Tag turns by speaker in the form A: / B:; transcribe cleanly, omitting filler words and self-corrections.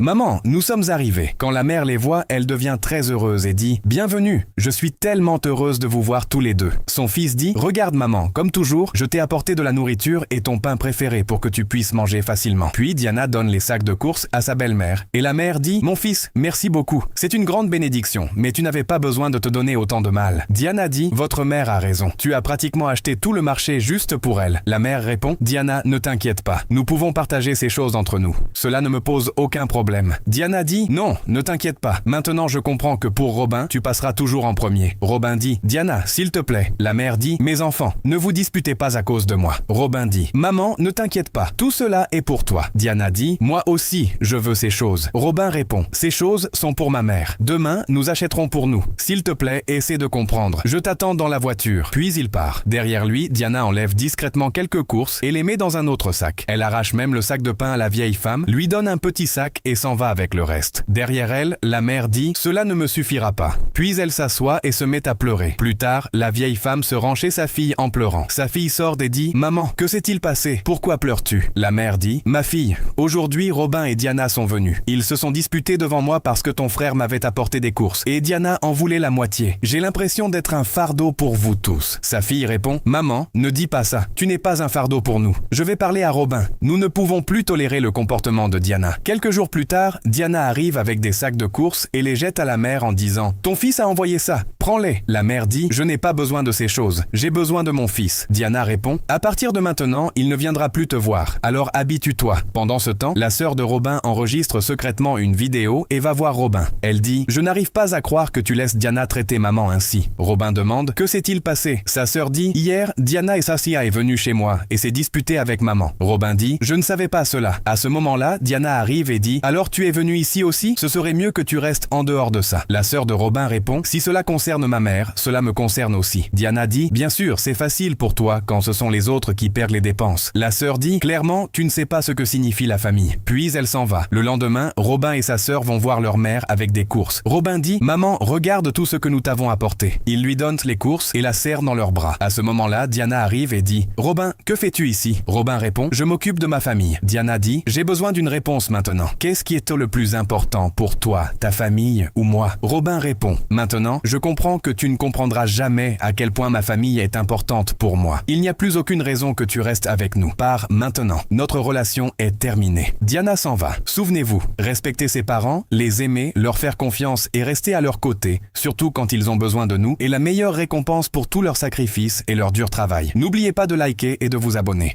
A: Maman, nous sommes arrivés. Quand la mère les voit, elle devient très heureuse et dit « Bienvenue, je suis tellement heureuse de vous voir tous les deux. » Son fils dit « Regarde maman, comme toujours, je t'ai apporté de la nourriture et ton pain préféré pour que tu puisses manger facilement. » Puis Diana donne les sacs de courses à sa belle-mère. Et la mère dit « Mon fils, merci beaucoup. C'est une grande bénédiction, mais tu n'avais pas besoin de te donner autant de mal. » Diana dit « Votre mère a raison. Tu as pratiquement acheté tout le marché juste pour elle. » La mère répond « Diana, ne t'inquiète pas. Nous pouvons partager ces choses entre nous. Cela ne me pose aucun problème. » Diana dit « Non, ne t'inquiète pas. Maintenant je comprends que pour Robin, tu passeras toujours en premier. » Robin dit « Diana, s'il te plaît. » La mère dit « Mes enfants, ne vous disputez pas à cause de moi. » Robin dit « Maman, ne t'inquiète pas. Tout cela est pour toi. » Diana dit « Moi aussi, je veux ces choses. » Robin répond « Ces choses sont pour ma mère. Demain, nous achèterons pour nous. S'il te plaît, essaie de comprendre. Je t'attends dans la voiture. » Puis il part. Derrière lui, Diana enlève discrètement quelques courses et les met dans un autre sac. Elle arrache même le sac de pain à la vieille femme, lui donne un petit sac et s'en va avec le reste. Derrière elle, la mère dit « Cela ne me suffira pas. » Puis elle s'assoit et se met à pleurer. Plus tard, la vieille femme se rend chez sa fille en pleurant. Sa fille sort et dit « Maman, que s'est-il passé? Pourquoi pleures-tu » La mère dit « Ma fille, aujourd'hui Robin et Diana sont venus. Ils se sont disputés devant moi parce que ton frère m'avait apporté des courses. Et Diana en voulait la moitié. J'ai l'impression d'être un fardeau pour vous tous. » Sa fille répond « Maman, ne dis pas ça. Tu n'es pas un fardeau pour nous. Je vais parler à Robin. Nous ne pouvons plus tolérer le comportement de Diana. » Quelques jours plus tard, Diana arrive avec des sacs de courses et les jette à la mère en disant « Ton fils a envoyé ça. Prends-les. » La mère dit « Je n'ai pas besoin de ces choses. J'ai besoin de mon fils. » Diana répond « À partir de maintenant, il ne viendra plus te voir. Alors habitue-toi. » Pendant ce temps, la sœur de Robin enregistre secrètement une vidéo et va voir Robin. Elle dit « Je n'arrive pas à croire que tu laisses Diana traiter maman ainsi. » Robin demande « Que s'est-il passé ?» Sa sœur dit « Hier, Diana et Sassia est venue chez moi et s'est disputée avec maman. » Robin dit « Je ne savais pas cela. » À ce moment-là, Diana arrive et dit « Alors tu es venu ici aussi? Ce serait mieux que tu restes en dehors de ça. » La sœur de Robin répond « Si cela concerne ma mère, cela me concerne aussi. » Diana dit « Bien sûr, c'est facile pour toi quand ce sont les autres qui perdent les dépenses. » La sœur dit « Clairement, tu ne sais pas ce que signifie la famille. » Puis elle s'en va. Le lendemain, Robin et sa sœur vont voir leur mère avec des courses. Robin dit « Maman, regarde tout ce que nous t'avons apporté. » Ils lui donnent les courses et la serrent dans leurs bras. À ce moment-là, Diana arrive et dit « Robin, que fais-tu ici ?» Robin répond « Je m'occupe de ma famille. » Diana dit « J'ai besoin d'une réponse maintenant. Qu'est-ce qui est le plus important pour toi, ta famille ou moi ?» Robin répond « Maintenant, je comprends que tu ne comprendras jamais à quel point ma famille est importante pour moi. Il n'y a plus aucune raison que tu restes avec nous. Pars maintenant. Notre relation est terminée. » Diana s'en va. Souvenez-vous, respecter ses parents, les aimer, leur faire confiance et rester à leur côté, surtout quand ils ont besoin de nous, est la meilleure récompense pour tous leurs sacrifices et leur dur travail. N'oubliez pas de liker et de vous abonner.